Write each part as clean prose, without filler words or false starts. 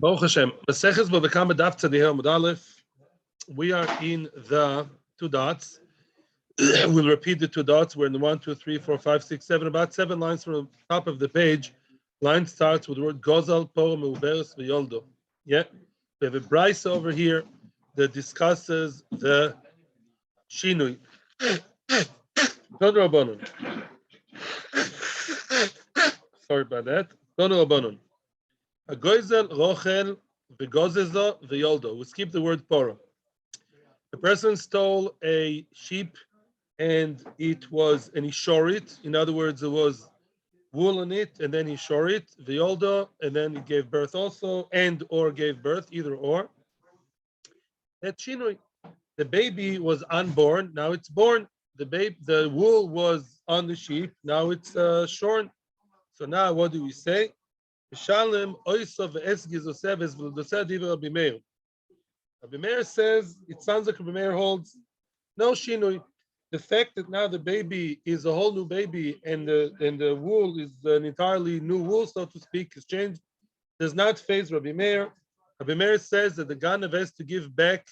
Baruch Hashem. Maseches Bava Kama Daf Tzadihah Amud Aleph. We are in the two dots. We'll repeat the two dots. We're in the 1, 2, 3, 4, 5, 6, 7. About 7 lines from the top of the page. Line starts with the word Gozal, Poro, Meuberes, V'yoldo. Yeah. We have a bryce over here that discusses the Shinui. Dono Rabbanon. Sorry about that. Dono Rabbanon. A goizel, rochel, v'gozezo, v'yoldo. We skip the word poro. The person stole a sheep, and he shore it. In other words, there was wool on it, and then he shore it, v'yoldo, and then he gave birth also, and or gave birth, either or. That's shinui. The baby was unborn, now it's born. The wool was on the sheep, now it's shorn. So now what do we say? Shalem oisov esgiz oseves v'lodoseh divrei Rabbi Meir. Rabbi Meir says it sounds like Rabbi Meir holds no shinui. The fact that now the baby is a whole new baby and the wool is an entirely new wool, so to speak, is changed, does not faze Rabbi Meir. Rabbi Meir says that the ganav has to give back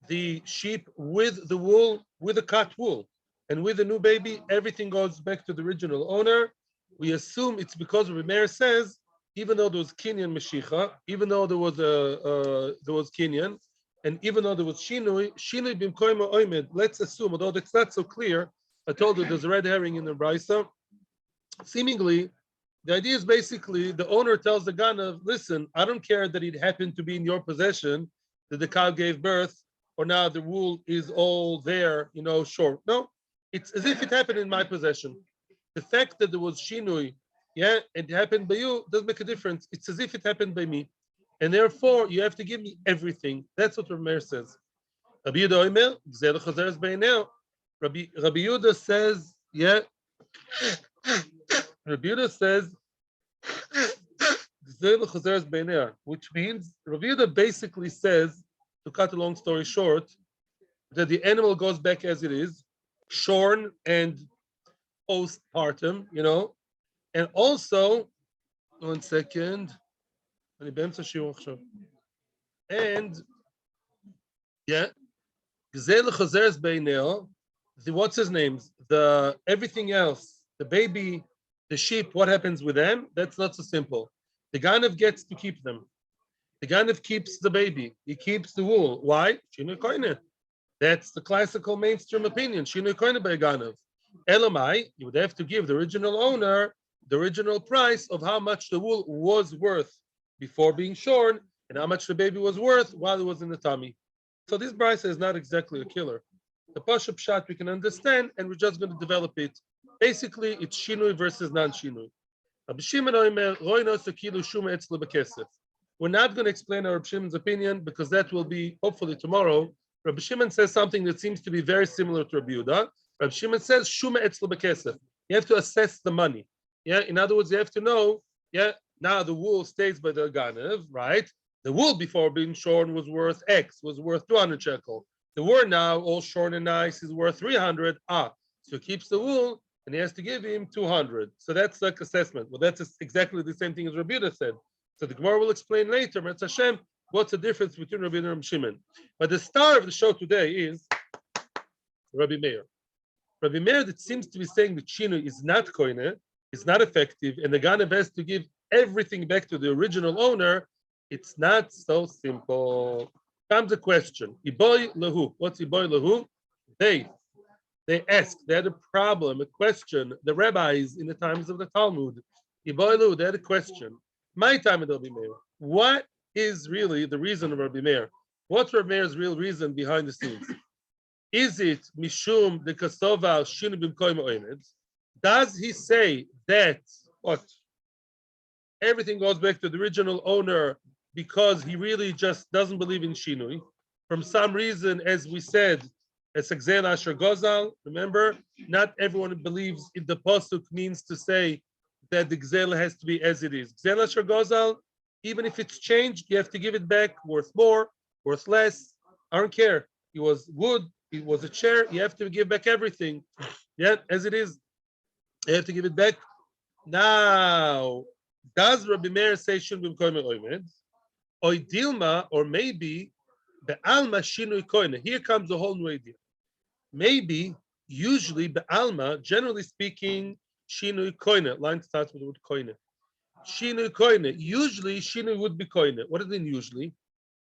the sheep with the wool, with the cut wool, and with the new baby, everything goes back to the original owner. We assume it's because Rabbi Meir says, even though there was Kinyan Mashicha, even though there was Kinyan, and even though there was Shinui bimkoima oimed, let's assume, although it's not so clear, I told you there's a red herring in the Brisa. Seemingly, the idea is basically the owner tells the Ganav, listen, I don't care that it happened to be in your possession, that the cow gave birth, or now the wool is all there, short. No, it's as if it happened in my possession. The fact that there was Shinui, it happened by you, doesn't make a difference. It's as if it happened by me. And therefore, you have to give me everything. That's what Rameir says. Rabbi Yehuda says, Rabbi Yehuda says, which means Rabbi Yehuda basically says, to cut a long story short, that the animal goes back as it is, shorn and postpartum, and also, 1 second. And what's his name? The everything else, the baby, the sheep, what happens with them? That's not so simple. The Ganav gets to keep them. The Ganav keeps the baby. He keeps the wool. Why? Shinui koine. That's the classical mainstream opinion. Shinui koine by Ganav. Elamai, you would have to give the original owner the original price of how much the wool was worth before being shorn and how much the baby was worth while it was in the tummy. So this brisa is not exactly a killer. The Pashup Pshat we can understand, and we're just going to develop it. Basically, it's shinui versus non-shinui. We're not going to explain our Rabbi Shimon's opinion because that will be hopefully tomorrow. Rabbi Shimon says something that seems to be very similar to Rabbi Yehuda. Rabbi Shimon says shuma etzlo bekesef. You have to assess the money. In other words, you have to know, now the wool stays by the Ganav, right? The wool before being shorn was worth X, was worth 200 shekel. The wool now, all shorn and nice, is worth 300. So he keeps the wool, and he has to give him 200. So that's like assessment. Well, that's exactly the same thing as Rabbi Yehuda said. So the Gemara will explain later, Metz Hashem, what's the difference between Rabbi Yehuda and Rabbi Shimon. But the star of the show today is Rabbi Meir. Rabbi Meir that seems to be saying that Shinui is not koine, is not effective, and the Ganav has to give everything back to the original owner. It's not so simple. Comes a question. Iboy lahu. What's Iboy lahu? They asked, they had a problem, a question. The rabbis in the times of the Talmud, Iboy lahu, they had a question. My time of Rabbi Meir. What is really the reason of Rabbi Meir? What's Rabbi Meir's real reason behind the scenes? Is it mishum de kasova shinu b'mkoim oimed? Does he say that what everything goes back to the original owner because he really just doesn't believe in shinui? From some reason, as we said, as Gzel Asher Gozal, remember, not everyone believes in the pasuk means to say that the Gzel has to be as it is. Gzel Asher Gozal, even if it's changed, you have to give it back, worth more, worth less. I don't care. It was wood, it was a chair, you have to give back everything. As it is. You have to give it back. Now, does Rabbi Meir say shouldn't be oimed? Oy dilma, or maybe be'alma shinui koine. Here comes a whole new idea. Maybe, usually, be'alma, generally speaking, shinui koine. Line starts with the word koine. Shinui koine. Usually, shinui would be koine. What does it mean usually?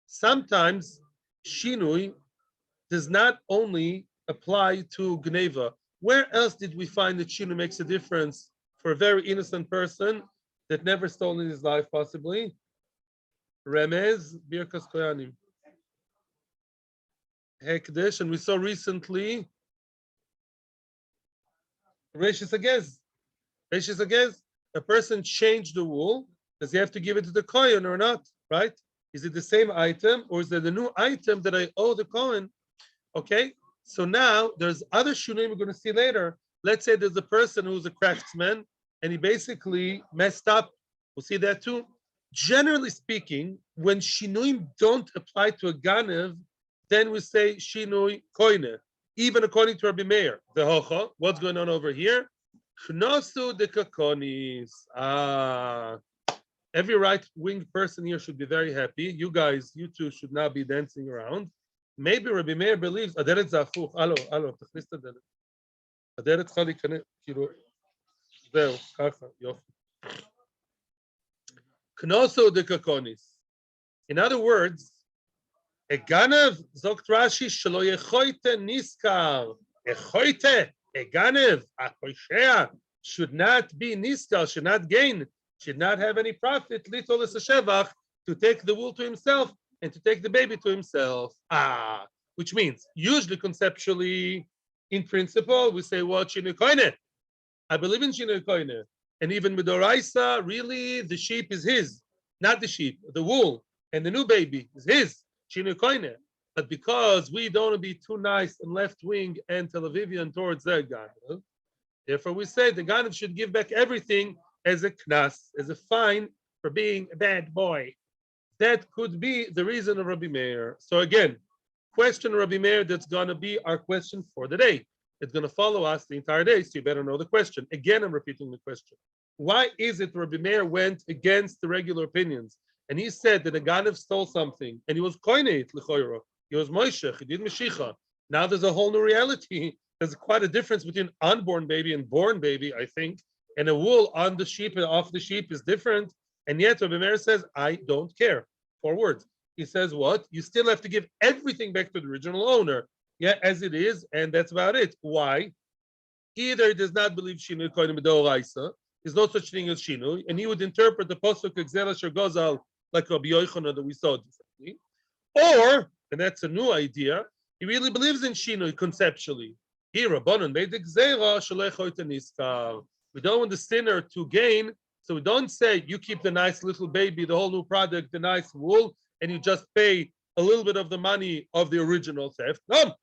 Sometimes shinui does not only apply to gneva. Where else did we find that shinui makes a difference for a very innocent person that never stole in his life, possibly? Remez, Birkas Koyanim. Hekdesh, and we saw recently Reshis Agez. Reshis Agez, a person changed the wool. Does he have to give it to the Kohen or not? Right? Is it the same item or is it the new item that I owe the Kohen? Okay, so now there's other shunim we're going to see later. Let's say there's a person who's a craftsman and he basically messed up. We'll see that too. Generally speaking, when shinuim don't apply to a ganev, then we say shinui koine. Even according to Rabbi Meir, the hocha, what's going on over here? Chnosu de kakonis. Every right-wing person here should be very happy. You guys, you two should not be dancing around. Maybe Rabbi Meir believes, הדלת זה הפוך, הלו, תכניס את הדלת. הדלת צריכה להיכנס, כאילו, זהו, ככה, יופי. Knoso de kakonis. In other words, a ganev, zokt Rashi, shelo yechoite niskar. Yechoite, a ganev, a koishea, should not be niskar, should not gain, should not have any profit, litol shevach, to take the wool to himself, and to take the baby to himself. Which means, usually conceptually, in principle, we say, what, shinui koine? I believe in shinui koine. And even midoraisa, really, the sheep is his, not the sheep, the wool, and the new baby is his, shinui koine. But because we don't want to be too nice and left-wing and Tel Avivian towards their Ganav, therefore we say the Ganav should give back everything as a knas, as a fine for being a bad boy. That could be the reason of Rabbi Meir. So again, question Rabbi Meir, that's going to be our question for the day. It's going to follow us the entire day, so you better know the question. Again, I'm repeating the question. Why is it Rabbi Meir went against the regular opinions? And he said that a Ganav stole something, and he was koineit l'choiro. He was Moshe, he did Meshicha. Now there's a whole new reality. There's quite a difference between unborn baby and born baby, I think. And a wool on the sheep and off the sheep is different. And yet Rabbi Meir says, I don't care. 4 words. He says what? You still have to give everything back to the original owner. Yeah, as it is, and that's about it. Why? Either he does not believe Shinui Koine B'Doraisa, there's no such thing as Shinui, and he would interpret the Pasuk Exela Sher Gozal like Rabbi Yochanan that we saw differently. Or, and that's a new idea, he really believes in Shinui conceptually. Here, Rabbanon made the Gzera Shalech Hoyte Niskar. We don't want the sinner to gain, so we don't say you keep the nice little baby, the whole new product, the nice wool, and you just pay a little bit of the money of the original theft. No,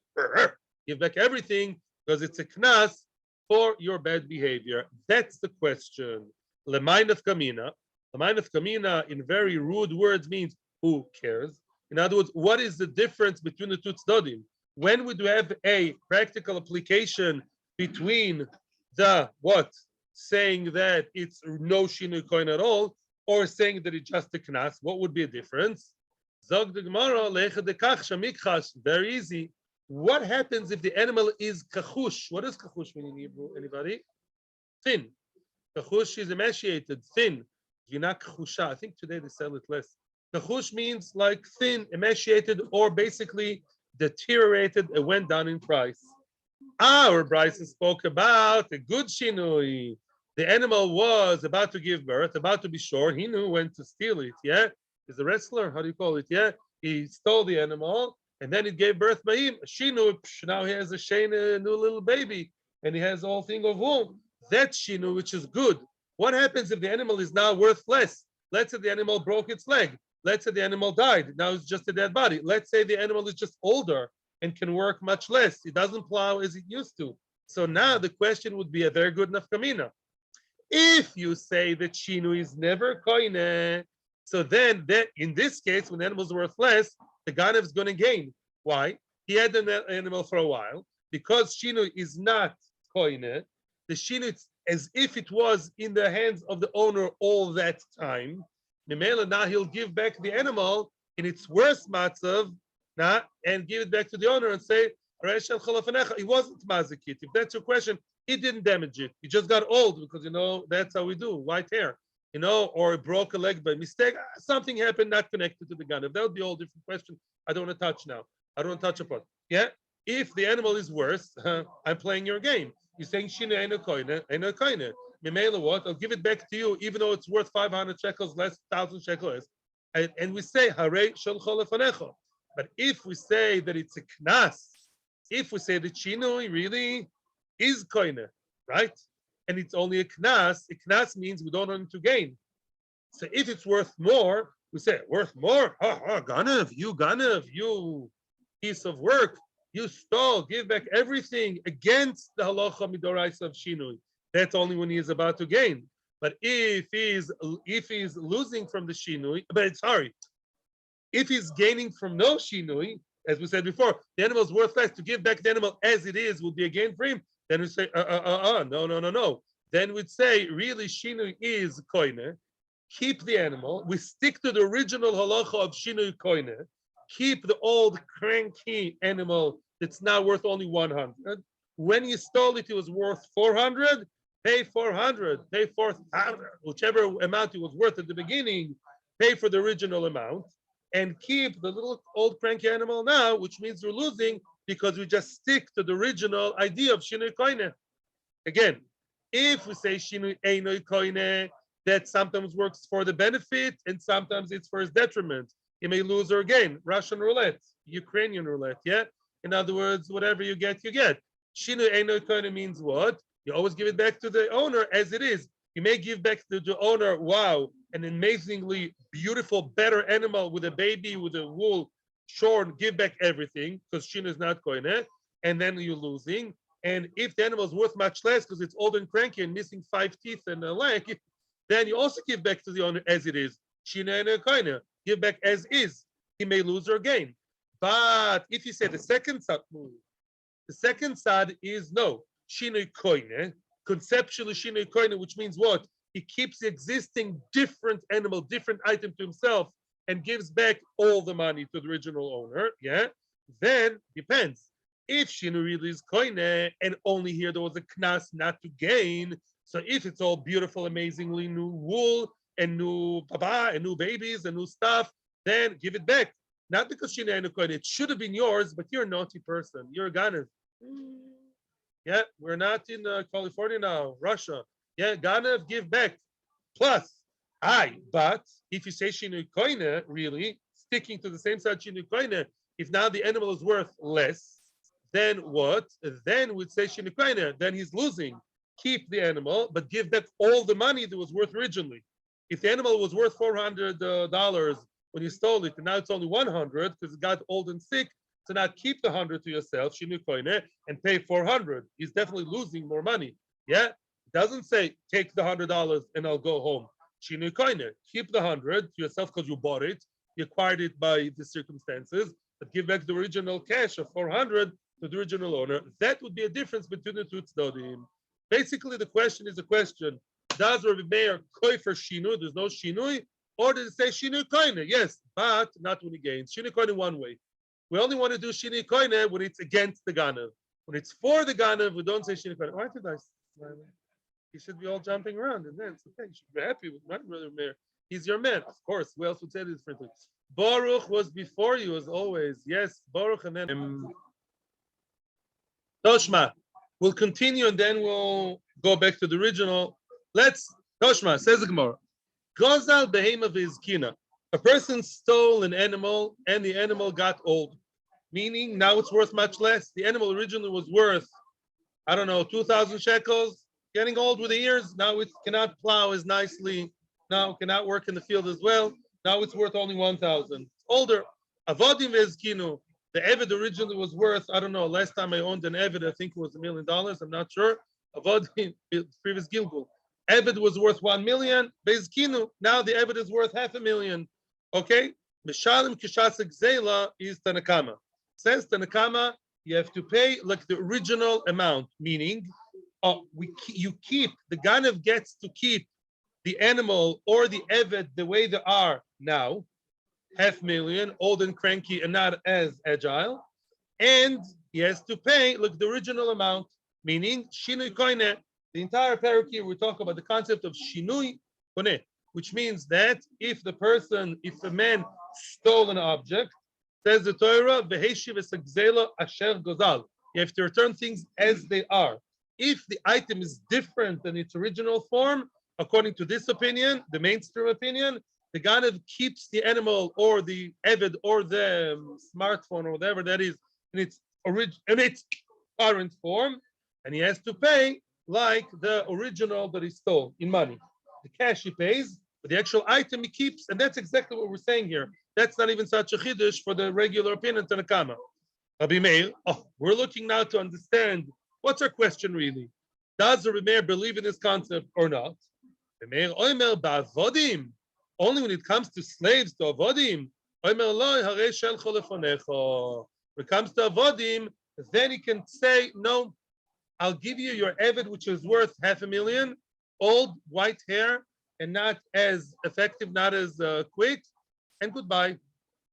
give back everything because it's a knas for your bad behavior. That's the question. The Mind of Kamina. The Mind of Kamina, in very rude words, means who cares? In other words, what is the difference between the two tzdodim? When would you have a practical application between the what? Saying that it's no shinui coin at all, or saying that it's just a knas? What would be a difference? Zog the Gemara, very easy. What happens if the animal is kachush? What does kachush mean in Hebrew? Anybody? Thin. Kachush is emaciated, thin. Gina kachusha. I think today they sell it less. Kachush means like thin, emaciated, or basically deteriorated. It went down in price. Our Bryce spoke about a good shinui. The animal was about to give birth, about to be short. He knew when to steal it. Yeah, he's a wrestler. How do you call it? Yeah, he stole the animal, and then it gave birth by him. Shinu. Now he has a new little baby, and he has the whole thing of womb. That's shinu, which is good. What happens if the animal is now worth less? Let's say the animal broke its leg. Let's say the animal died. Now it's just a dead body. Let's say the animal is just older and can work much less. It doesn't plow as it used to. So now the question would be a very good nafkamina. If you say that shinu is never koine, so then in this case, when the animal is worth less, the ganav is going to gain. Why? He had an animal for a while. Because shinu is not koine, the shinu is as if it was in the hands of the owner all that time. Mimela, now he'll give back the animal in its worst matzav, and give it back to the owner and say, he wasn't mazikit. If that's your question, he didn't damage it. He just got old because, that's how we do, white hair, or it broke a leg by mistake. Something happened not connected to the gun. If that would be a whole different question, I don't want to touch now. I don't want to touch upon. Yeah? If the animal is worse, I'm playing your game. You're saying, Shina eino koine. Mimela what? I'll give it back to you, even though it's worth 500 shekels less, 1,000 shekels less. And we say, Hare shel cholefanecho. But if we say that it's a knas, if we say that shinui really is koine, right? And it's only a knas means we don't want to gain. So if it's worth more, we say, worth more? Ganav, you piece of work, you stole, give back everything against the halacha midoraisa of shinui. That's only when he is about to gain. But if he's losing from the shinui, if he's gaining from no shinui, as we said before, the animal is worth less. To give back the animal as it is will be a gain for him. Then we say, no. Then we'd say, really, shinui is koine. Keep the animal. We stick to the original halacha of shinui koine. Keep the old cranky animal that's now worth only 100. When you stole it, it was worth 400. Pay 400. Pay 4,000, whichever amount it was worth at the beginning. Pay for the original amount. And keep the little old cranky animal now, which means we're losing because we just stick to the original idea of shinui koine. Again, if we say shinui einoi koine, that sometimes works for the benefit and sometimes it's for his detriment. He may lose or gain. Russian roulette, Ukrainian roulette, yeah? In other words, whatever you get, you get. Shinui einoi koine means what? You always give it back to the owner as it is. You may give back to the owner, wow, an amazingly beautiful, better animal with a baby, with a wool shorn, give back everything, because Shina is not koine, and then you're losing. And if the animal is worth much less because it's old and cranky and missing 5 teeth and a leg, then you also give back to the owner as it is. Shina and koine, give back as is. He may lose or gain. But if you say the second side is no, Shina koine, conceptually Shina koine, which means what? He keeps the existing different animal, different item to himself and gives back all the money to the original owner, yeah? Then, depends. If Shinu really is koine and only here there was a knas not to gain, so if it's all beautiful, amazingly new wool and new baba and new babies and new stuff, then give it back. Not because Shinu and koine, it should have been yours, but you're a naughty person. You're a ganav. Yeah, we're not in California now, Russia. Yeah, ganav, give back. Plus, but if you say shinu koine, really, sticking to the same side shinu koine, if now the animal is worth less, then what? Then we'd say shinu koine, then he's losing. Keep the animal, but give back all the money that was worth originally. If the animal was worth $400 when you stole it, and now it's only 100 because it got old and sick, so now keep the 100 to yourself, shinu koine, and pay 400. He's definitely losing more money. Yeah, it doesn't say take the $100 and I'll go home. Shinu koine, keep the 100 to yourself because you bought it, you acquired it by the circumstances, but give back the original cash of 400 to the original owner. That would be a difference between the two tzdodim. Basically, the question is a question: does Rabbi Meir koi for shinu? There's no shinui, or does it say shinu koine? Yes, but not when he gains. Shinu koine one way. We only want to do shinu koine when it's against the ganav. When it's for the ganav, we don't say shinu koine. Why did I smile? You should be all jumping around, and then it's okay. You should be happy with my brother Meir. He's your man, of course. Who else would say this differently? Baruch was before you, as always. Yes, Baruch, and then Toshma. We'll continue, and then we'll go back to the original. Toshma says the Gemara. Gozal behema v'izkina. A person stole an animal, and the animal got old, meaning now it's worth much less. The animal originally was worth, 2,000 shekels. Getting old with the years, now it cannot plow as nicely. Now cannot work in the field as well. Now it's worth only 1,000. It's older. Avodim v'ezkinu. The Eved originally was worth, last time I owned an Eved, I think it was $1 million. I'm not sure. Avodim, previous Gilgul. Eved was worth 1 million. V'ezkinu. Now the Eved is worth 500,000. Okay? Mishalim kishasek zela is Tanakama. Says Tanakama, you have to pay like the original amount, meaning the Ganav gets to keep the animal or the eved the way they are now, 500,000, old and cranky and not as agile, and he has to pay like the original amount, meaning shinui koine. The entire parak here we talk about the concept of shinui koine, which means that if a man stole an object, says the Torah, v'heshiv esagzela asher gozal. You have to return things as they are. If the item is different than its original form, according to this opinion, the mainstream opinion, the Ganav keeps the animal or the Eved or the smartphone or whatever that is in its current form, and he has to pay like the original that he stole in money. The cash he pays, but the actual item he keeps, and that's exactly what we're saying here. That's not even such a chiddush for the regular opinion Tanna Kama. Rabbi Meir, we're looking now to understand what's our question really. Does Rabbi Meir believe in this concept or not? Rabbi Meir, oimer ba'avodim. Only when it comes to slaves, to avodim. Oimer lo harei shelcho lefonecho. When it comes to avodim, then he can say, no, I'll give you your eved, which is worth 500,000, old, white hair, and not as effective, not as quick, and goodbye.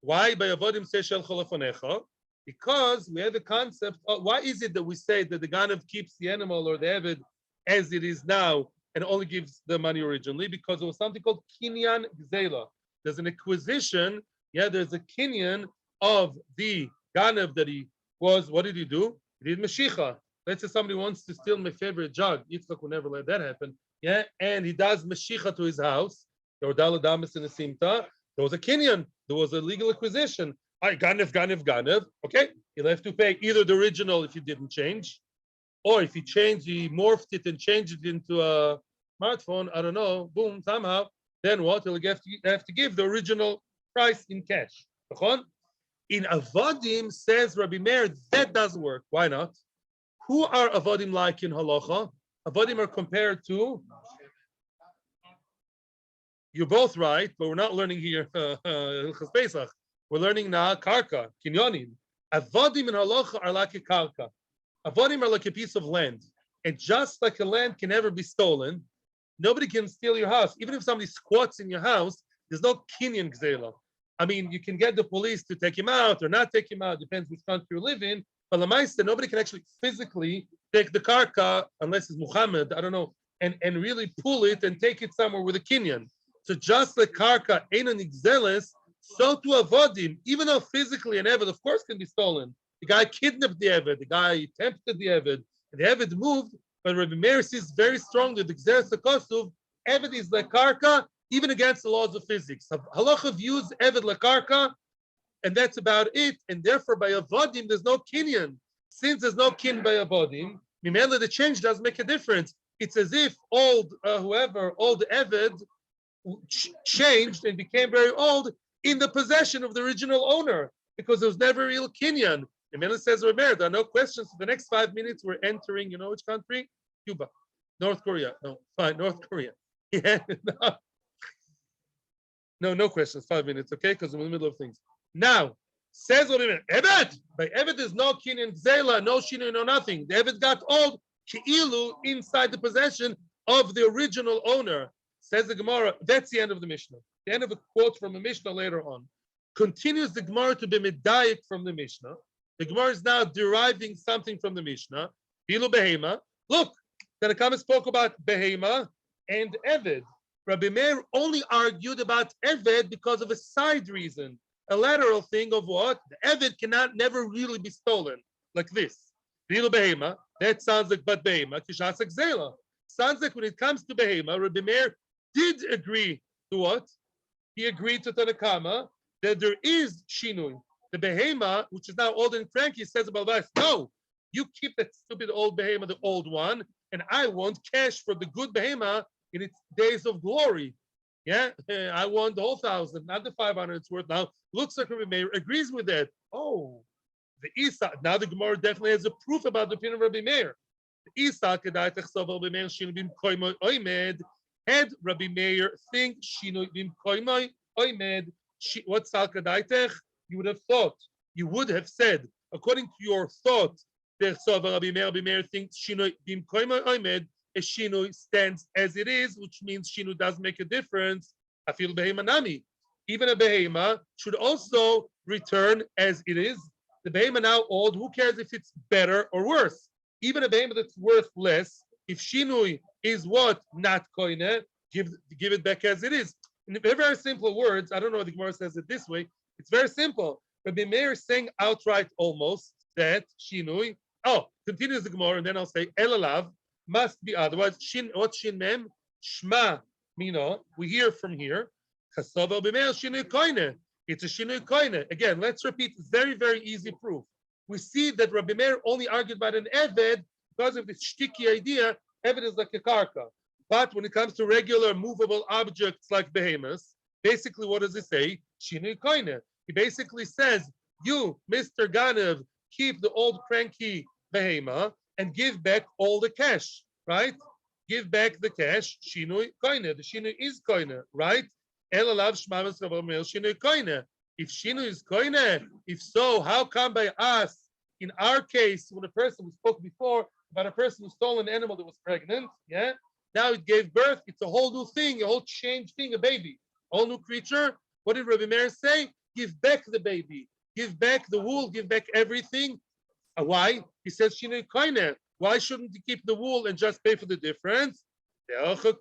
Why by avodim say shelcho lefonecho? Because we have the concept of why is it that we say that the Ganav keeps the animal or the Eved as it is now and only gives the money originally? Because there was something called Kinyan Gzela. There's an acquisition, there's a Kinyan of the Ganav that he was, what did he do? He did Mashicha. Let's say somebody wants to steal my favorite jug. Yitzchak will never let that happen. And he does Mashicha to his house. There were Daladamas in the Simta. There was a Kinyan. There was a legal acquisition. Ganev. Okay, he'll have to pay either the original if he didn't change, or if he changed, he morphed it and changed it into a smartphone. I don't know. Boom, somehow. Then what? He'll have to give the original price in cash. In avodim, says Rabbi Meir, that doesn't work. Why not? Who are avodim like in halacha? Avodim are compared to. You're both right, but we're not learning here Hilchas Pesach. We're learning now karka, kinyonim. Avodim and halacha are like a karka. Avodim are like a piece of land. And just like a land can never be stolen, nobody can steal your house. Even if somebody squats in your house, there's no kinyan gzela. I mean, you can get the police to take him out or not take him out, depends which country you live in. But Lamaista, nobody can actually physically take the karka, unless it's Muhammad, I don't know, and really pull it and take it somewhere with a kinyan. So just like karka, ain't an gzeles, so to avodim, even though physically an eved, of course, can be stolen. The guy kidnapped the eved, the guy tempted the eved, and the eved moved. But Rabbi Meir says very strongly, the gzeres hakosuv, eved is like karka, even against the laws of physics. Halacha views eved like karka, and that's about it. And therefore, by avodim, there's no kinyan. Since there's no kin by avodim, mimela the change does make a difference. It's as if old eved changed and became very old in the possession of the original owner, because there was never a real kinyan. The man says, there are no questions. For the next 5 minutes, we're entering, you know which country? Cuba. North Korea. No, fine, North Korea. Yeah, no questions, 5 minutes, okay? Because we're in the middle of things. Now, says what it means. Evet! By Evet, there's no kinyan zela, no shinu, no nothing. The Evet got old, ki'ilu, inside the possession of the original owner. Says the Gemara, that's the end of the Mishnah. The end of a quote from a Mishnah later on. Continues the Gemara to be medayik from the Mishnah. The Gemara is now deriving something from the Mishnah. Bilu behema. Look, Tanna Kama spoke about behema and Eved. Rabbi Meir only argued about Eved because of a side reason, a lateral thing of what? The Eved cannot never really be stolen, like this. Bilu behema. That sounds like but behema. Kishasak zela. Sounds like when it comes to behema, Rabbi Meir did agree to what? He agreed to Tanna Kama that there is shinui. The behema, which is now old and cranky, says about us, no, you keep that stupid old behema, the old one, and I want cash for the good behema in its days of glory. Yeah, I want the whole 1,000, not the 500 it's worth now. Looks like Rabbi Meir agrees with that. Oh, the Isa, now the Gemara definitely has a proof about the opinion of Rabbi Meir. The Isa, had Rabbi Meir think shinui bimkoimoi oimed, what salka daitech? You would have said, according to your thought, Rabbi Meir thinks shinui bimkoimoi oimed, a shinui stands as it is, which means shinui does make a difference. Afil behema nami. Even a behema should also return as it is. The behema now old, who cares if it's better or worse? Even a behema that's worth less, if shinui is what? Not koine, give it back as it is. In very, very simple words, I don't know if the Gemara says it this way, it's very simple. Rabbi Meir is saying outright almost that shinui, continues the Gemara, and then I'll say elalav must be otherwise. Shin, what shin mem? Shma mino. We hear from here. Kasova Rabbi Meir shinui koine. It's a shinui koine. Again, let's repeat. Very, very easy proof. We see that Rabbi Meir only argued about an eved because of this shticky idea. Eved is like a karka. But when it comes to regular movable objects like behemoths, basically what does it say? Shinui koine. He basically says, you, Mr. Ganev, keep the old cranky behemoth and give back all the cash, right? Give back the cash, shinui koine. The shinui is koine, right? Elalav shmamas shinui koine. If shinui is koine, if so, how come by us, in our case, when a person, we spoke before about a person who stole an animal that was pregnant, yeah? Now it gave birth, it's a whole new thing, a whole changed thing, a baby, a whole new creature. What did Rabbi Meir say? Give back the baby, give back the wool, give back everything. Why? He says, Shinui koine. Why shouldn't he keep the wool and just pay for the difference? Rabbi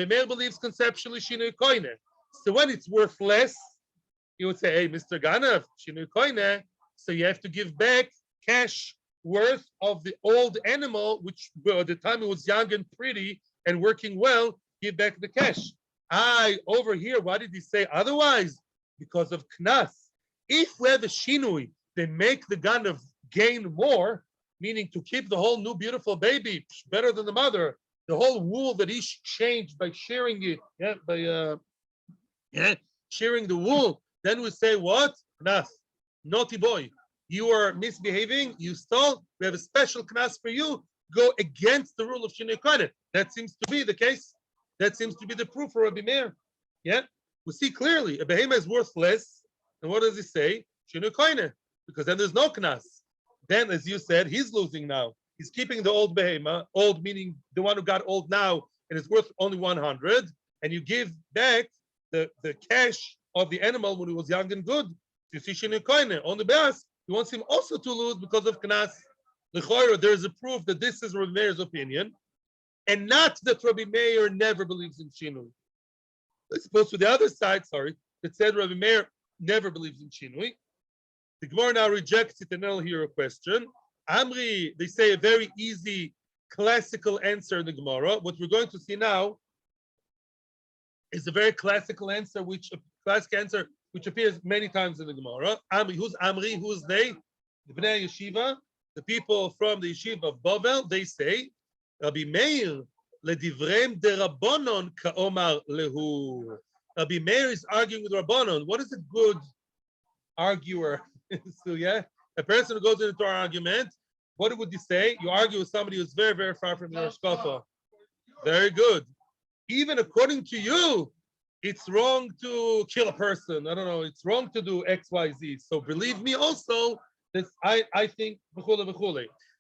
Meir believes conceptually Shinui koine. So when it's worth less, he would say, hey, Mr. Ganav, Shinui koine. So you have to give back cash worth of the old animal, which at the time it was young and pretty and working well, give back the cash. Over here, why did he say otherwise? Because of knas. If we have a shinui, they make the gun of gain more, meaning to keep the whole new beautiful baby better than the mother, the whole wool that he changed by sharing it, sharing the wool, then we say what? Knas, naughty boy. You are misbehaving, you stole, we have a special knas for you, go against the rule of Shinui koine. That seems to be the case. That seems to be the proof for Rabbi Meir. Yeah, we see clearly a behema is worth less. And what does he say? Shinui koine, because then there's no knas. Then, as you said, he's losing now. He's keeping the old behema, old meaning the one who got old now, and it's worth only 100, and you give back the cash of the animal when he was young and good. You see Shinui koine on the bas. He wants him also to lose because of knas. There is a proof that this is Rabbi Meir's opinion, and not that Rabbi Meir never believes in shinui. Let's suppose to the other side, that said Rabbi Meir never believes in shinui. The Gemara now rejects it, and I'll hear a question. Amri, they say a very easy classical answer in the Gemara. What we're going to see now is a very classical answer, which appears many times in the Gemara. Amri? Who's they? The Bnei Yeshiva, the people from the Yeshiva of Bavel. They say, Rabbi Meir ledivrem derabbonon kaomar lehu. Rabbi Meir is arguing with Rabbanon. What is a good arguer? So yeah, a person who goes into our argument, what would you say? You argue with somebody who's very, very far from your shkafa. Very good. Even according to you, it's wrong to kill a person. I don't know. It's wrong to do X, Y, Z. So believe me also, that I think,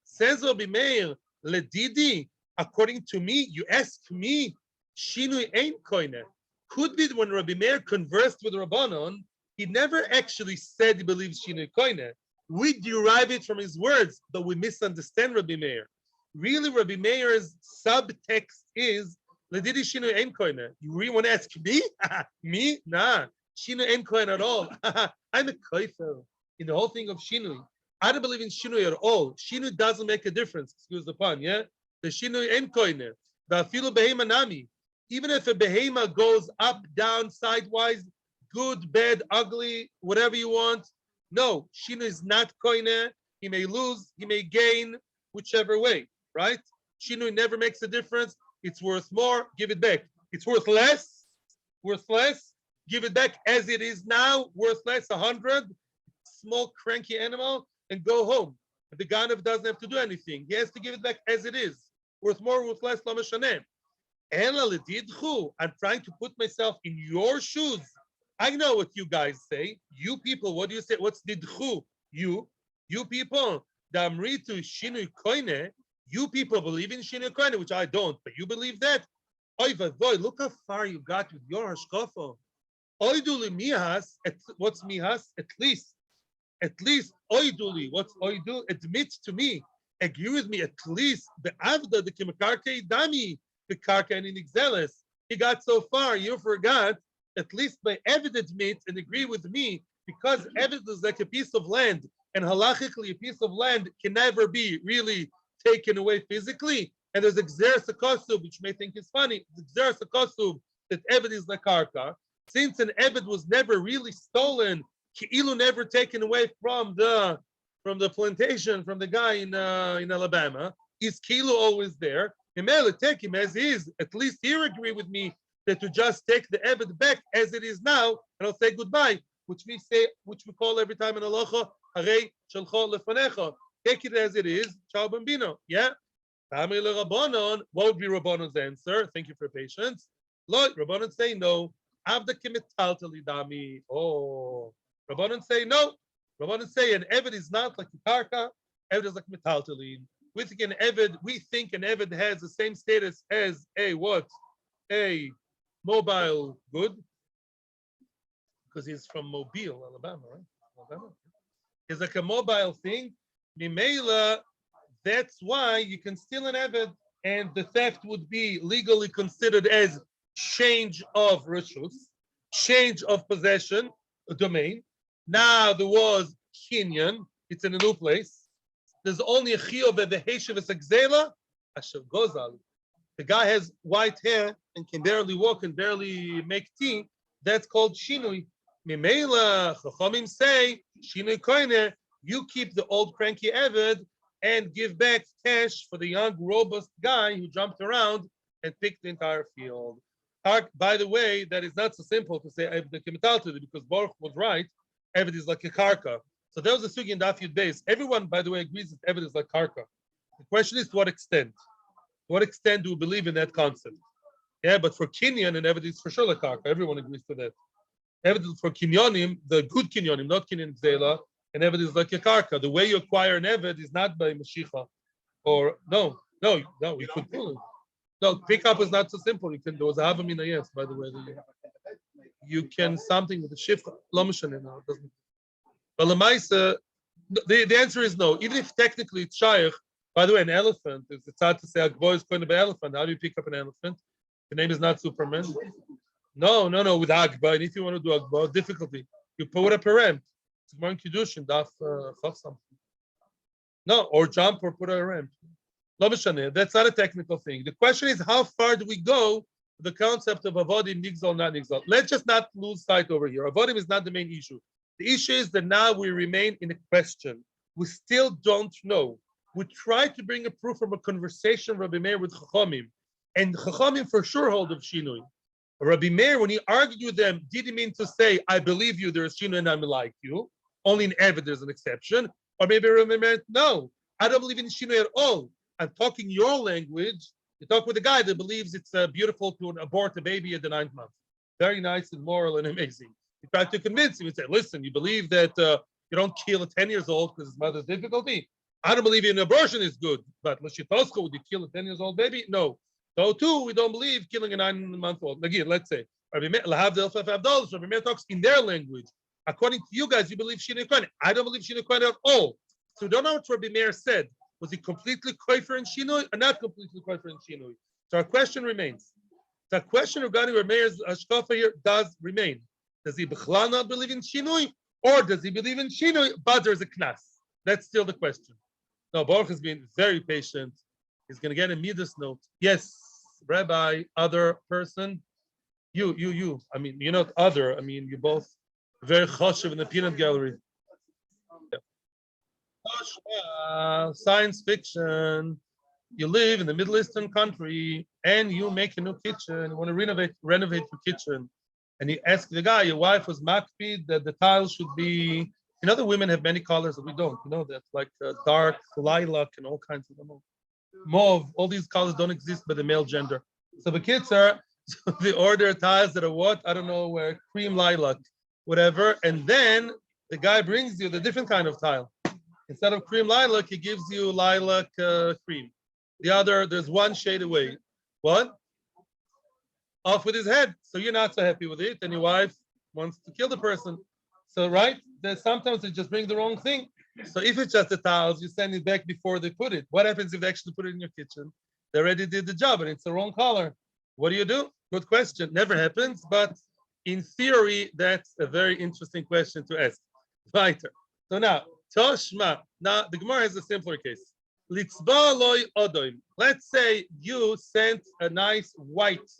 says Rabbi Meir, ledidi, according to me, you ask me, shinui ain't koine. Could be when Rabbi Meir conversed with Rabbanon, he never actually said he believes shinui koine. We derive it from his words, but we misunderstand Rabbi Meir. Really, Rabbi Meir's subtext is, ledidi shinui ain't koine. You really want to ask me? Me? Nah. Shinui ain't koine at all. I'm a koifer in the whole thing of shinui. I don't believe in shinui at all. Shinui doesn't make a difference. Excuse the pun, yeah? The shinui ain't koine. The afilu behema nami. Even if a behema goes up, down, sidewise, good, bad, ugly, whatever you want. No, shinui is not koine. He may lose, he may gain, whichever way, right? Shinui never makes a difference. It's worth more, give it back. It's worth less, give it back as it is now, worth less, 100, small cranky animal, and go home. The Ganav doesn't have to do anything. He has to give it back as it is. Worth more, worth less, la meshaneh. I'm trying to put myself in your shoes. I know what you guys say. You people, what do you say? What's didchu? You people. The amritu shinui koine. You people believe in Shinui Koine, which I don't, but you believe that? Oy vavoy, look how far you got with your hashkafa. Oiduli mihas, what's mihas? At least, oiduli, what's oidul? Admit to me, agree with me, at least, the avda, the kimakarke dami, the karka and inixeles. He got so far, you forgot, at least by Evid admit and agree with me, because Evid is like a piece of land, and halachically, a piece of land can never be really taken away physically. And there's Xeris Akosub, which you may think is funny, Xeris Akosub, that Evid is like karka. Since an Evid was never really stolen, Ki'ilu never taken away from the plantation, from the guy in Alabama, is Ki'ilu always there? Take him as he is. At least here agree with me that to just take the Evid back as it is now, and I'll say goodbye, which we call every time in halacha, Harei Shalcho Lefanecha. Take it as it is, Ciao Bambino. Yeah? What would be Rabbanon's answer? Thank you for your patience. Lord, Rabbanon say no. Avda kimitaltali dami. Oh, Rabbanon say no. Rabbanon say an Eved is not like a karka. Eved is like metaltalin. We think an Eved has the same status as a what? A mobile good. Because he's from Mobile, Alabama, right? Alabama. He's like a mobile thing. Mimela, that's why you can steal an Eved, and the theft would be legally considered as change of rishus, change of possession, a domain. Now there was kinyan, it's in a new place. There's only a chiyuv of the heshiv exela, asher gozal. The guy has white hair and can barely walk and barely make tea. That's called shinui. Mimela, chachamim say, shinui koiner, you keep the old cranky Eved and give back cash for the young, robust guy who jumped around and picked the entire field. By the way, that is not so simple to say Eved Kimitaltili, because Baruch was right. Eved is like a karka. So there was a sugi in Daf Yud Beis. Everyone, by the way, agrees that Eved is like karka. The question is to what extent? To what extent do we believe in that concept? Yeah, but for Kinyan and Eved is for sure like karka. Everyone agrees to that. Eved is for Kinyonim, the good Kinyonim, not Kinyan Zela, and Eved is like a karka. The way you acquire an Eved is not by Mashiach. Or no, we could pull it. No, pickup is not so simple. You can do a havamina, yes, by the way. You can something with the shift. But the answer is no. Even if technically it's shaykh, by the way, an elephant, it's hard to say a boy is going to be an elephant. How do you pick up an elephant? The name is not Superman. No, with Agba. And if you want to do Agba, difficulty. You put up a ramp. It's more in Kiddushin, daf something. No, or jump or put a ramp. That's not a technical thing. The question is, how far do we go with the concept of avodim, nigzal, not nigzal? Let's just not lose sight over here. Avodim is not the main issue. The issue is that now we remain in a question. We still don't know. We try to bring a proof from a conversation Rabbi Meir with Chachamim, and Chachamim for sure hold of Shinui. Rabbi Meir, when he argued with them, did he mean to say, I believe you, there is Shinui and I'm like you? Only in Eved there's an exception. Or maybe Rabbi Meir, no, I don't believe in Shinui at all. I'm talking your language. You talk with a guy that believes it's beautiful to abort a baby at the 9th month. Very nice and moral and amazing. You try to convince him and say, listen, you believe that you don't kill a 10 years old because his mother's difficulty? I don't believe in abortion is good, but would you kill a 10 years old baby? No. So too, we don't believe killing a 9-month-old. Again, let's say, Rabbi Meir talks in their language. According to you guys, you believe Shinui Koine. I don't believe Shinui Koine at all. So we don't know what Rabbi Meir said. Was he completely koifer in Shinui or not completely koifer in Shinui? So our question remains. The question regarding Rabbi Meir's hashkafa here does remain. Does he b'chlal not believe in Shinui, or does he believe in Shinui, but there's a knas? That's still the question. Now, Baruch has been very patient. He's going to get a midas note. Yes, Rabbi, other person. You. I mean, you're not other. I mean, you both very choshev in the peanut gallery. Science fiction. You live in the Middle Eastern country and you make a new kitchen. You want to renovate your kitchen, and you ask the guy, your wife was makpid that the tiles should be. You know, the women have many colors that we don't. You know that, like dark lilac and all kinds of them. Mauve. All these colors don't exist by the male gender. So the kids are they order tiles that are what? I don't know, where cream lilac, whatever, and then the guy brings you the different kind of tile. Instead of cream lilac, he gives you lilac cream. The other, there's one shade away. What? Off with his head. So you're not so happy with it, and your wife wants to kill the person. So right, there's sometimes they just bring the wrong thing. So if it's just the towels, you send it back before they put it. What happens if they actually put it in your kitchen? They already did the job and it's the wrong color. What do? Good question. Never happens, but in theory, that's a very interesting question to ask. Weiter. So now, Toshma. Now the Gemara has a simpler case. Litzba loy odoim. Let's say you sent a nice white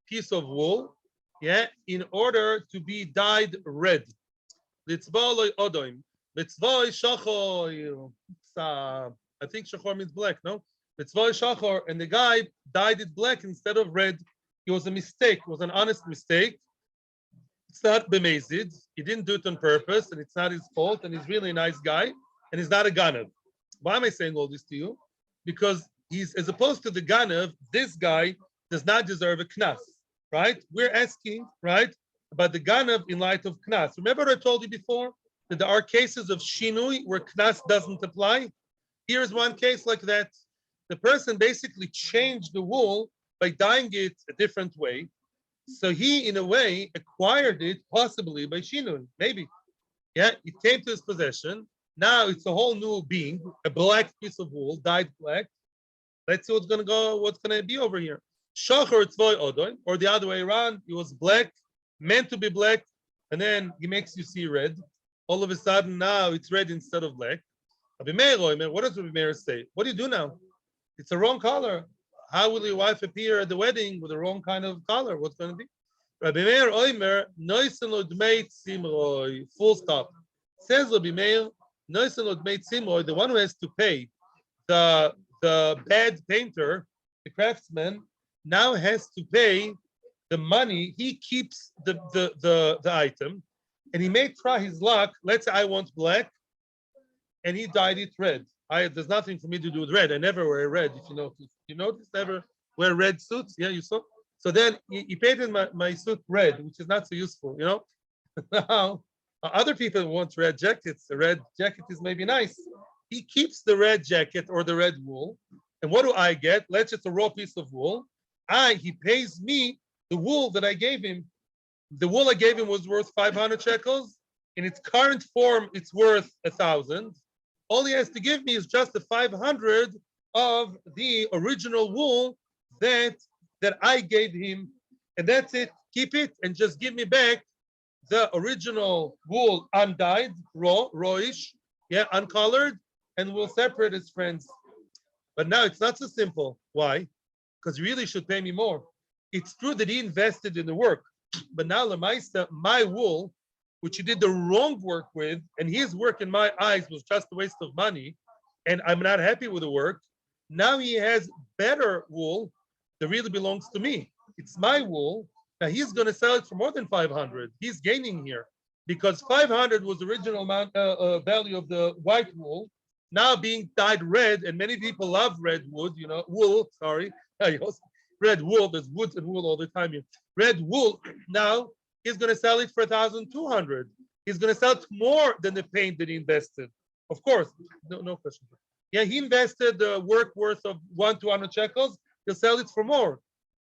piece of wool, yeah, in order to be dyed red. Litzba loy odoim. Litzva shachor. I think shachor means black, no? Litzva shachor, and the guy dyed it black instead of red. It was a mistake. It was an honest mistake. It's not bemazid. He didn't do it on purpose, and it's not his fault. And he's really a nice guy, and he's not a ganav. Why am I saying all this to you? Because he's, as opposed to the ganav, this guy does not deserve a knas, right? We're asking, right, about the ganav in light of knas. Remember what I told you before? That there are cases of shinui where knas doesn't apply. Here's one case like that. The person basically changed the wool by dyeing it a different way. So he, in a way, acquired it possibly by shinui, maybe. Yeah, it came to his possession. Now it's a whole new being, a black piece of wool, dyed black. Let's see what's gonna be over here. Shachar tzvoy odoin, or the other way around. It was black, meant to be black, and then he makes you see red. All of a sudden now it's red instead of black. What does Rabbi Meir say? What do you do now? It's the wrong color. How will your wife appear at the wedding with the wrong kind of color? What's going to be? Rabbi Meir oimer noisen lo dmei tzimroi. Full stop. Says Rabbi Meir noisen lo dmei tzimroi. The one who has to pay the bad painter, the craftsman, now has to pay the money. He keeps the item, and he may try his luck. Let's say I want black, and he dyed it red. There's nothing for me to do with red. I never wear red. If you notice, never wear red suits. Yeah, you saw. So then he painted my suit red, which is not so useful. Now other people want red jackets. The red jacket is maybe nice. He keeps the red jacket or the red wool, and what do I get? Let's just a raw piece of wool. He pays me the wool that I gave him. The wool I gave him was worth 500 shekels. In its current form, it's worth 1,000. All he has to give me is just the 500 of the original wool that I gave him, and that's it. Keep it and just give me back the original wool undyed, rawish, yeah, uncolored, and we'll separate as friends. But now it's not so simple. Why? Because you really should pay me more. It's true that he invested in the work, but now Lamaisa, my wool, which he did the wrong work with, and his work in my eyes was just a waste of money, and I'm not happy with the work. Now he has better wool that really belongs to me. It's my wool. Now he's going to sell it for more than 500. He's gaining here because 500 was the original value of the white wool, now being dyed red, and many people love red wool. Red wool. There's wood and wool all the time here. Red wool. Now he's going to sell it for 1,200. He's going to sell it more than the paint that he invested. Of course, no question. Yeah, he invested the work worth of 200 shekels. He'll sell it for more.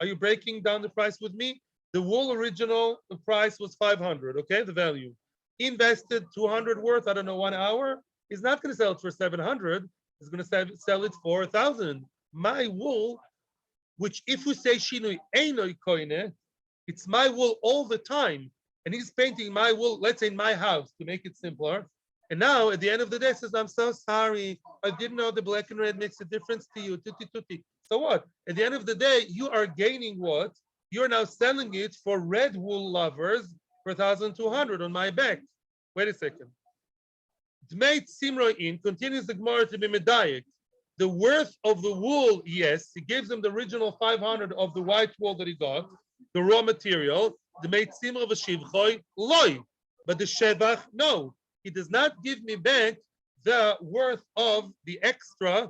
Are you breaking down the price with me? The wool original price was 500. Okay, the value. He invested 200 worth. I don't know, 1 hour. He's not going to sell it for 700. He's going to sell it for 1,000. My wool, which if we say shinui einoi koine, it's my wool all the time. And he's painting my wool, let's say in my house, to make it simpler. And now at the end of the day says, I'm so sorry. I didn't know the black and red makes a difference to you. Tutti, tutti. So what? At the end of the day, you are gaining what? You're now selling it for red wool lovers for 1,200 on my back. Wait a second. Dmeit Simroin continues the Gemara to be medayik. The worth of the wool, yes, he gives him the original 500 of the white wool that he got, the raw material. Dmeit Simro v'shivchoi loy, but the shevach, no, he does not give me back the worth of the extra,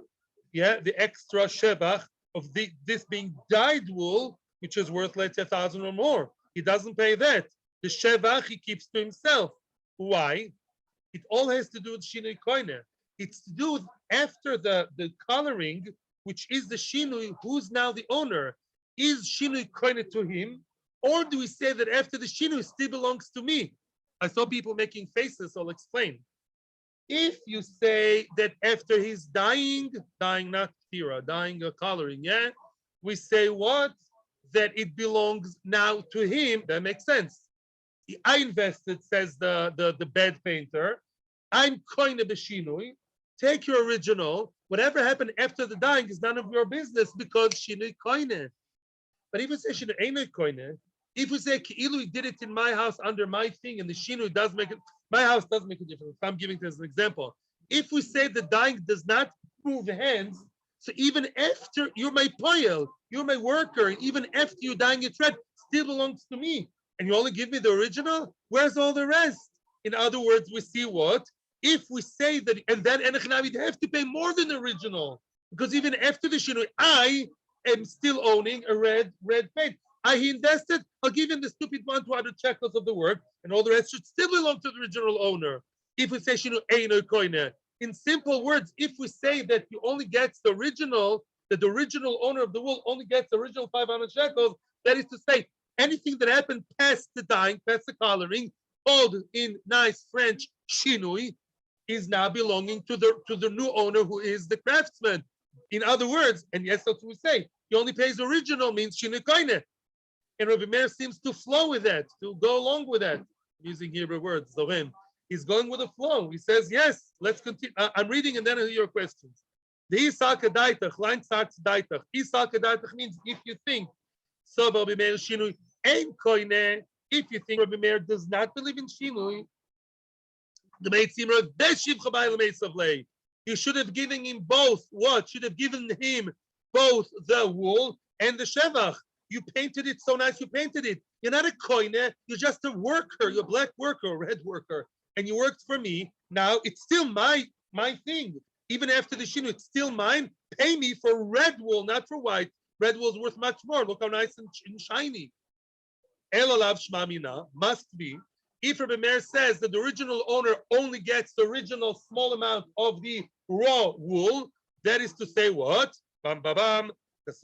the extra shevach of this being dyed wool, which is worth, let's say, 1,000 or more. He doesn't pay that. The shevach he keeps to himself. Why? It all has to do with shinui koine. It's to do with after the coloring, which is the shinui, who's now the owner? Is shinui koine to him, or do we say that after the shinui still belongs to me? I saw people making faces, so I'll explain. If you say that after he's dying not tira, dying or coloring, yeah, we say what? That it belongs now to him. That makes sense. I invested, says the bed painter. I'm koine b'shinui. Take your original. Whatever happened after the dying is none of your business because shinui koine. But if we say shinui ain't koine, if we say Ki'ilu did it in my house under my thing, and the shinui does make it, my house does make a difference. I'm giving this as an example. If we say the dying does not move hands, so even after you're my poil, you're my worker, even after you're dying, your thread still belongs to me, and you only give me the original. Where's all the rest? In other words, we see what if we say that, and then we'd have to pay more than the original because even after the shinui, I am still owning a red paint. He invested, I'll give him the stupid 200 shekels of the work, and all the rest should still belong to the original owner. If we say shinu eino koine, in simple words, if we say that he only gets the original, that the original owner of the wool only gets the original 500 shekels, that is to say, anything that happened past the dyeing, past the coloring, called in nice French shinui, is now belonging to the new owner who is the craftsman. In other words, and yes, that's what we say, he only pays original means shinu koine. And Rabbi Meir seems to flow with that, to go along with that, using Hebrew words. So he's going with the flow. He says, yes, let's continue. I'm reading and then I'll hear your questions. The Isaka Daitach, line starts Daitach. Isaka Daitach means if you think, so Rabbi Meir Shinui ain't koine, if you think Rabbi Meir does not believe in Shinui, the Meitzimra, Beshiv Chabai L'Meisavlei. You should have given him both. What? Should have given him both the wool and the Shevach. You painted it so nice, you painted it. You're not a koine, you're just a worker, you're a black worker, a red worker. And you worked for me. Now it's still my thing. Even after the shinu, it's still mine. Pay me for red wool, not for white. Red wool is worth much more. Look how nice and shiny. Elalav shmamina must be. If Rabbi Meir says that the original owner only gets the original small amount of the raw wool, that is to say what? Bam, bam, bam. Must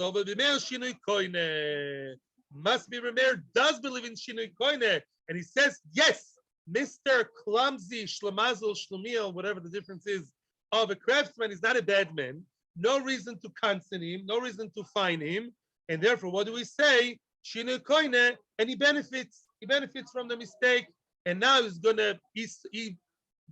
be Remeir does believe in Shinui Koine, and he says yes, Mr. Clumsy Shlemazel Shlomiel, whatever the difference is, of a craftsman is not a bad man. No reason to cancel him, no reason to fine him, and therefore, what do we say? Shinui Koine, and he benefits from the mistake, and now he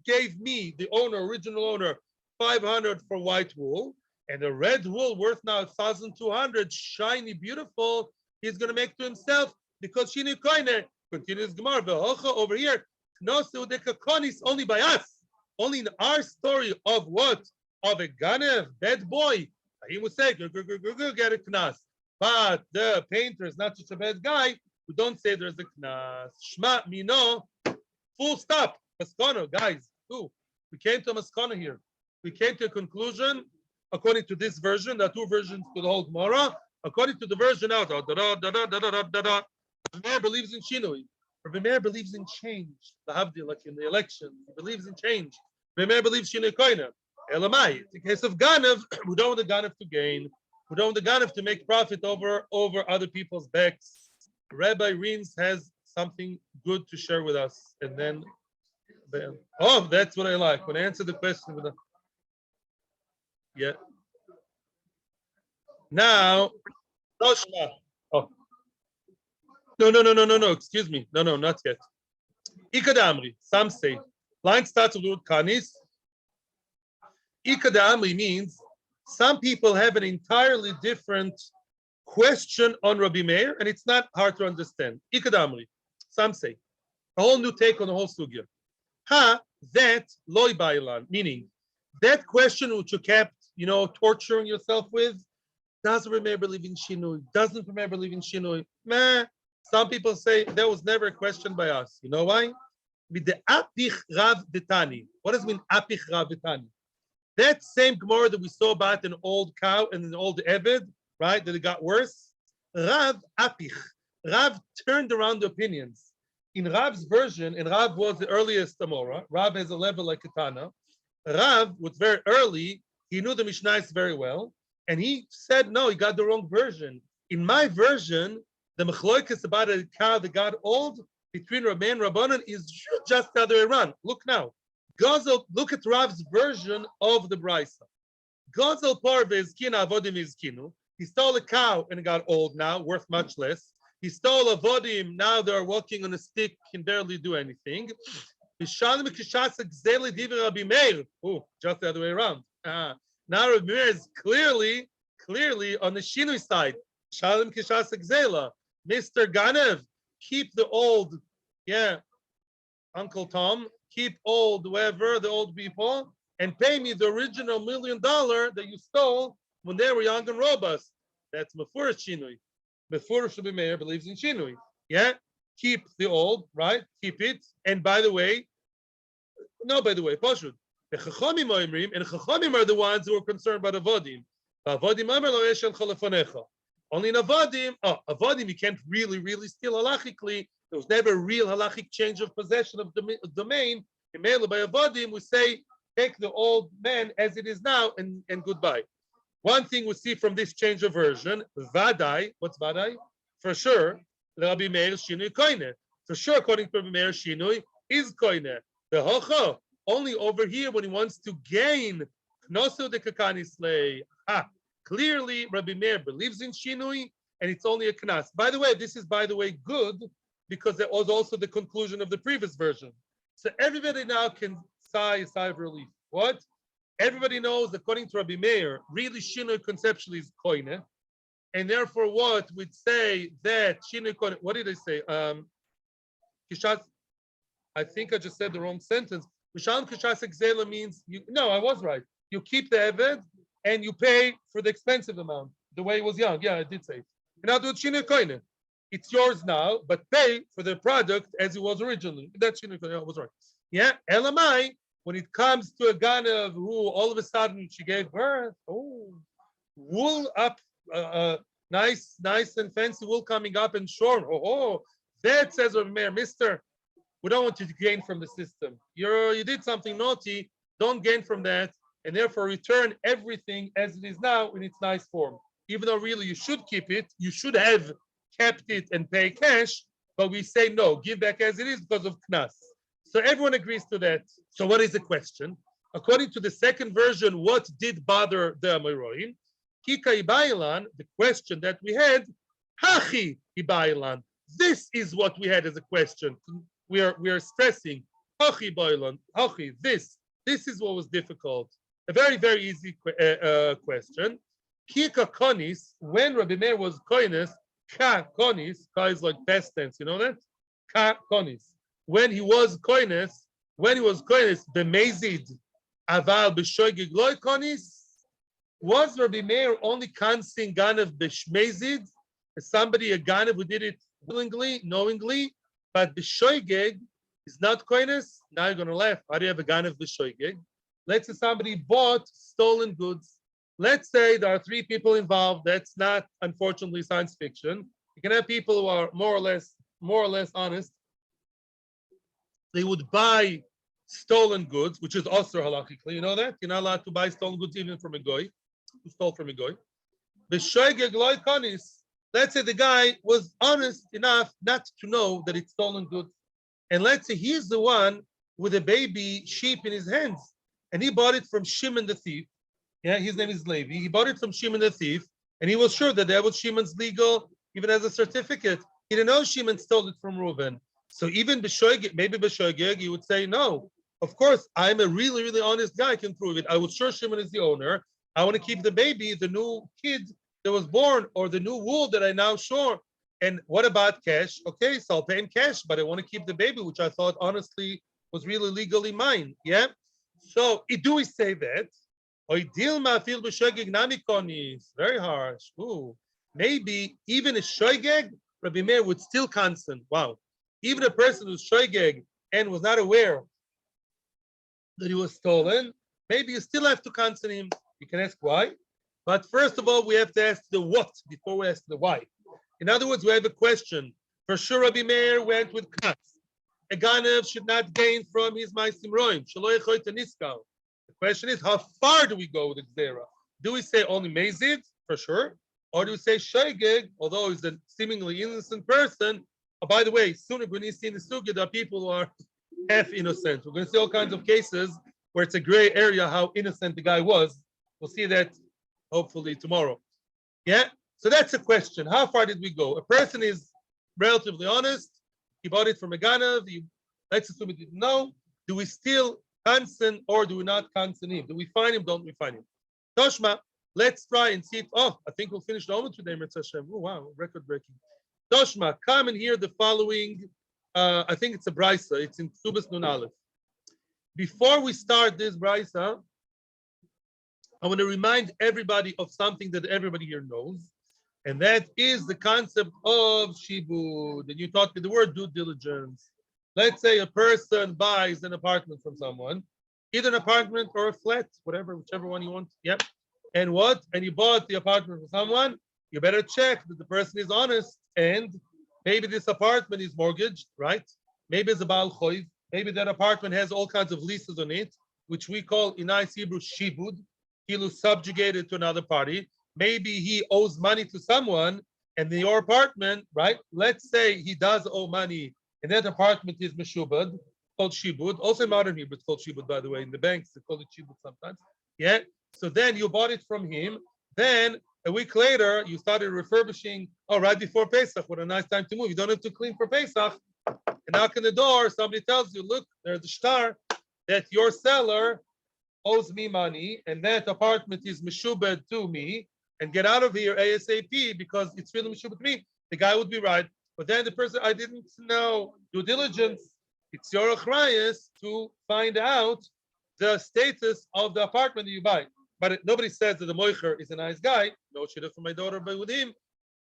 gave me, the owner, original owner, 500 for white wool. And the red wool worth now 1,200, shiny, beautiful, he's going to make to himself because Shini Koine continues Gemara over here. No Seudecaconis only by us, only in our story of what? Of a Ganev, bad boy. He would say, get a knas. But the painter is not such a bad guy. We don't say there's a knas. Shma, mino, full stop. Maskana, guys. Ooh, we came to a maskana here. We came to a conclusion. According to this version, there are two versions to the whole Gemara. According to the version out, Rabbi Meir believes in Shinui. Rabbi Meir believes in change. Like in the election, he believes in change. Rabbi Meir believes Shinui Koine. Elamai. In case of Ganev, we don't want the Ganev to gain. We don't want the Ganev to make profit over other people's backs. Rabbi Reens has something good to share with us. And then, oh, that's what I like. When I answer the question with a yeah. Now, oh, no. Excuse me. No, not yet. Ikadamri. Some say. Line starts with the word kanis. Ikadamri means some people have an entirely different question on Rabbi Meir, and it's not hard to understand. Ikadamri. Some say. A whole new take on the whole sugya. That loy bailan, meaning that question which you kept, torturing yourself with, doesn't Rabbi believe in Shinui, doesn't Rabbi believe in Shinui. Meh. Some people say there was never a question by us. You know why? With the apich rav detani. What does it mean apich rav detani? That same Gemara that we saw about an old cow and an old Eved, right? That it got worse. Rav apich. Rav turned around the opinions. In Rav's version, and Rav was the earliest Amora. Rav has a level like Katana. Rav was very early. He knew the Mishnayos very well. And he said, no, he got the wrong version. In my version, the mechloikas about a cow that got old between Rabbi and Rabbanan is just the other way around. Look now. Gazel, look at Rav's version of the Brisa. Gazel par ve'ezkina avodim izkinu. He stole a cow and it got old now, worth much less. He stole a vodim, now they're walking on a stick, can barely do anything. Oh, just the other way around. Now Rabbi Meir is clearly on the Shinui side. Shalom kishas gzela. Mr. Ganev, keep the old, Uncle Tom, keep old, whoever, the old people, and pay me the original $1 million that you stole when they were young and robust. That's Mefurish Shinui. Mefurish Rabbi Meir believes in Shinui. Yeah? Keep the old, right? Keep it. And by the way, Pashut. The Chachamim Oimrim, and Chachamim are the ones who are concerned about Avodim. Avodim Amar Lo Yeshel Chalafonecha. Only in Avodim, Avodim you can't really steal halachically. There was never a real halachic change of possession of the domain. In Mele by Avodim, we say, take the old man as it is now and goodbye. One thing we see from this change of version, Vadai, what's Vadai? For sure, Rabbi Meir Shinui Koine. For sure, according to Rabbi Meir Shinui, is Koine. The Hocho, only over here when he wants to gain Knosu de Kakani Slay. Clearly, Rabbi Meir believes in Shinui, and it's only a Knas. By the way, this is, good, because it was also the conclusion of the previous version. So everybody now can sigh a sigh of relief. What? Everybody knows, according to Rabbi Meir, really Shinui conceptually is Koine, and therefore what would say that Shinui Koine, what did I say? Kishat, I think I just said the wrong sentence. Misham Kishas Exela means, no, I was right. You keep the Eved, and you pay for the expensive amount, the way he was young. Yeah, I did say it. And now do it Shinui Koine. It's yours now, but pay for the product as it was originally. That's Shinui Koine, I was right. Yeah, Elamai, when it comes to a Ganav who all of a sudden she gave birth, wool up, nice and fancy wool coming up and shorn. That says Rabbi Meir, mister, we don't want you to gain from the system. You did something naughty, don't gain from that, and therefore return everything as it is now in its nice form. Even though really you should keep it, you should have kept it and pay cash, but we say no, give back as it is because of Knas. So everyone agrees to that. So what is the question? According to the second version, what did bother the Amoraim? Kika Ibailan, the question that we had, Hachi Ibailan. This is what we had as a question. We are stressing, Hachi Ibailan, Hachi, this is what was difficult. A very, very easy question. Kika Konis, when Rabbi Meir was Koines, Ka Konis, Ka is like past tense, you know that? Ka Konis. When he was Koines, the Mezid, Aval B'Shoigig Loi Konis, was Rabbi Meir only counting Ganav B'Shmezid, somebody, a Ganav who did it willingly, knowingly, but B'Shoigig is not Koines? Now you're going to laugh. How do you have a Ganav B'Shoigig? Let's say somebody bought stolen goods. Let's say there are 3 people involved. That's not, unfortunately, science fiction. You can have people who are more or less honest. They would buy stolen goods, which is also halachically. You know that? You're not allowed to buy stolen goods even from a goy, who stole from a goy. Let's say the guy was honest enough not to know that it's stolen goods. And let's say he's the one with a baby sheep in his hands. And he bought it from Shimon the thief. Yeah, his name is Levi. He bought it from Shimon the thief. And he was sure that was Shimon's legal, even as a certificate. He didn't know Shimon stole it from Reuven. So even maybe B'Shoigeg, he would say, no, of course, I'm a really, really honest guy. I can prove it. I was sure Shimon is the owner. I want to keep the baby, the new kid that was born, or the new wool that I now shore. And what about cash? Okay, so I'll pay in cash, but I want to keep the baby, which I thought honestly was really legally mine. Yeah. So do we say that? Very harsh. Ooh. Maybe even a shoygeg, Rabbi Meir would still consent. Wow. Even a person who's shoygeg and was not aware that he was stolen, maybe you still have to consent him. You can ask why. But first of all, we have to ask the what before we ask the why. In other words, we have a question. For sure, Rabbi Meir went with Knas. A Ganav should not gain from his Maisim Roim. The question is, how far do we go with the Gzera? Do we say only Mazid for sure? Or do we say Shaygig, although he's a seemingly innocent person? Oh, by the way, soon we're going to see in the Sugya that people who are half innocent. We're going to see all kinds of cases where it's a gray area how innocent the guy was. We'll see that hopefully tomorrow. Yeah? So that's a question. How far did we go? A person is relatively honest. He bought it from a Ganav. Let's assume he didn't know. Do we still cancel or do we not cancel him? Do we find him? Don't we find him? Toshma, let's try and see it. Oh, I think we'll finish the Amud today, Mirza Hashem. Oh, wow, record breaking. Toshma, come and hear the following. I think it's a brisa. It's in Ksubas Nun Aleph. Before we start this brisa, I want to remind everybody of something that everybody here knows, and that is the concept of shibud. And you taught me the word due diligence. Let's say a person buys an apartment from someone, either an apartment or a flat, whatever, whichever one you want. Yep. And what? And you bought the apartment from someone. You better check that the person is honest, and maybe this apartment is mortgaged, right? Maybe it's a Baal Choiv. Maybe that apartment has all kinds of leases on it, which we call in nice Hebrew shibud. He'll subjugated to another party. Maybe he owes money to someone, and in your apartment, right? Let's say he does owe money, and that apartment is meshubad, called shibud. Also in modern Hebrew, it's called shibud, by the way. In the banks, they call it shibud sometimes. Yeah. So then you bought it from him. Then a week later, you started refurbishing. Oh, right before Pesach, what a nice time to move. You don't have to clean for Pesach. And knock on the door, somebody tells you, look, there's a star that your seller owes me money, and that apartment is meshubed to me, and get out of here ASAP because it's really meshubed to me. The guy would be right. But then the person, I didn't know, due diligence, it's your achrayus to find out the status of the apartment that you buy. But nobody says that the moicher is a nice guy. No, should have for my daughter by with him.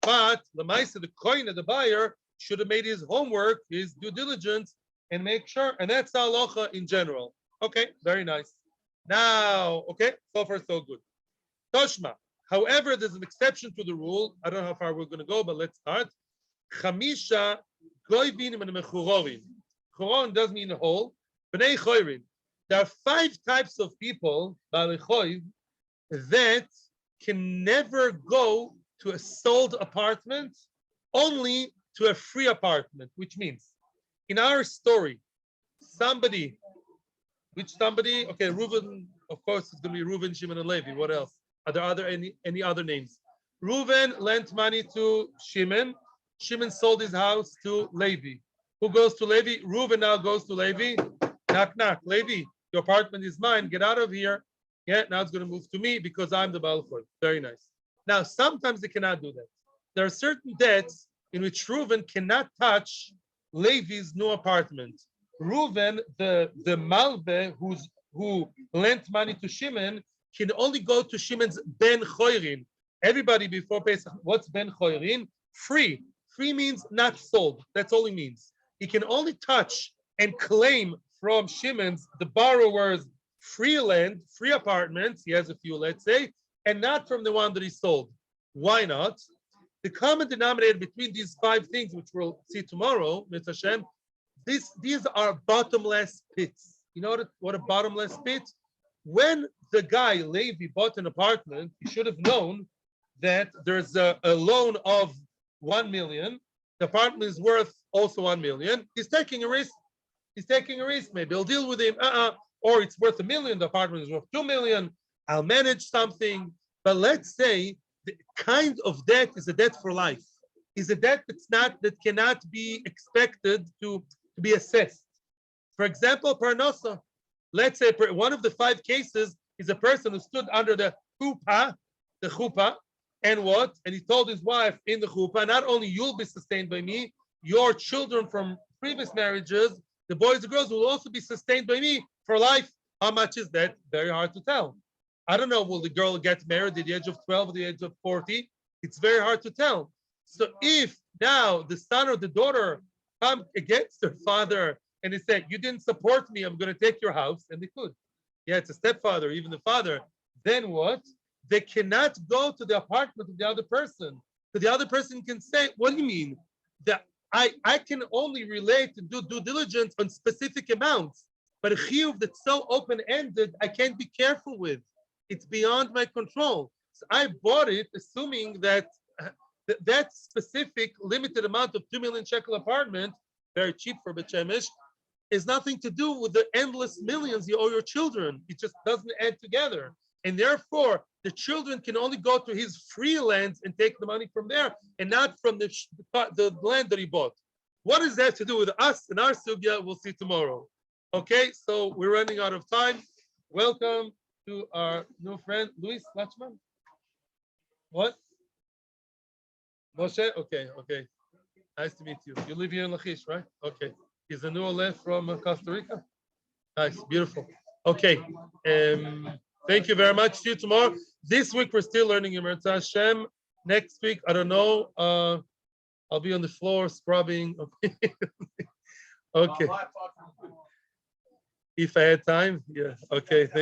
But the maisa, the coin of the buyer, should have made his homework, his due diligence, and make sure. And that's the halacha in general. Okay, very nice. Now, okay, so far so good. Toshma. However, there's an exception to the rule. I don't know how far we're going to go, but let's start. Chamisha goyvin and mechurovin. Choron does mean a whole. Bnei choyrin. There are 5 types of people, balei choiv, that can never go to a sold apartment, only to a free apartment, which means in our story, somebody, okay, Reuven, of course, it's going to be Reuven, Shimon, and Levi. What else? Are there any other names? Reuven lent money to Shimon. Shimon sold his house to Levi. Who goes to Levi? Reuven now goes to Levi. Knock, knock. Levi, your apartment is mine. Get out of here. Yeah, now it's going to move to me because I'm the Baal Choiv. Very nice. Now, sometimes they cannot do that. There are certain debts in which Reuven cannot touch Levi's new apartment. Reuven, the Malve who lent money to Shimon, can only go to Shimon's Ben Choirin. Everybody before Pesach, what's Ben Choirin? Free. Free means not sold. That's all it means. He can only touch and claim from Shimon's, the borrower's, free land, free apartments. He has a few, let's say, and not from the one that he sold. Why not? The common denominator between these 5 things, which we'll see tomorrow, Mitzvah Hashem, these are bottomless pits. You know what a bottomless pit? When the guy, Levi, bought an apartment, he should have known that there's a loan of 1 million. The apartment is worth also 1 million. He's taking a risk. Maybe I'll deal with him. Or it's worth 1 million. The apartment is worth 2 million. I'll manage something. But let's say the kind of debt is a debt for life. Is a debt that cannot be expected to be assessed. For example, parnosa. Let's say one of the 5 cases is a person who stood under the chuppah, and what? And he told his wife in the chuppah, not only you'll be sustained by me, your children from previous marriages, the boys and girls, will also be sustained by me for life. How much is that? Very hard to tell. I don't know, will the girl get married at the age of 12 or the age of 40? It's very hard to tell. So if now the son or the daughter come against their father and they say, you didn't support me, I'm going to take your house, and they could. Yeah, it's a stepfather, even the father. Then what? They cannot go to the apartment of the other person. So the other person can say, what do you mean? That I can only relate and do due diligence on specific amounts, but a chiyuv that's so open-ended, I can't be careful with. It's beyond my control. So I bought it assuming that that specific limited amount of 2 million shekel apartment, very cheap for Bet Shemesh, is nothing to do with the endless millions you owe your children. It just doesn't add together. And therefore, the children can only go to his free lands and take the money from there and not from the land that he bought. What does that to do with us and our sugya? We'll see tomorrow. Okay, so we're running out of time. Welcome to our new friend, Luis Lachman. What? Moshe? Okay. Nice to meet you. You live here in Lachish, right? Okay. He's a new Oleh from Costa Rica. Nice, beautiful. Okay. Thank you very much. See you tomorrow. This week we're still learning Yom Hashem. Next week, I don't know. I'll be on the floor scrubbing. Okay. If I had time, yeah. Okay. Thank you.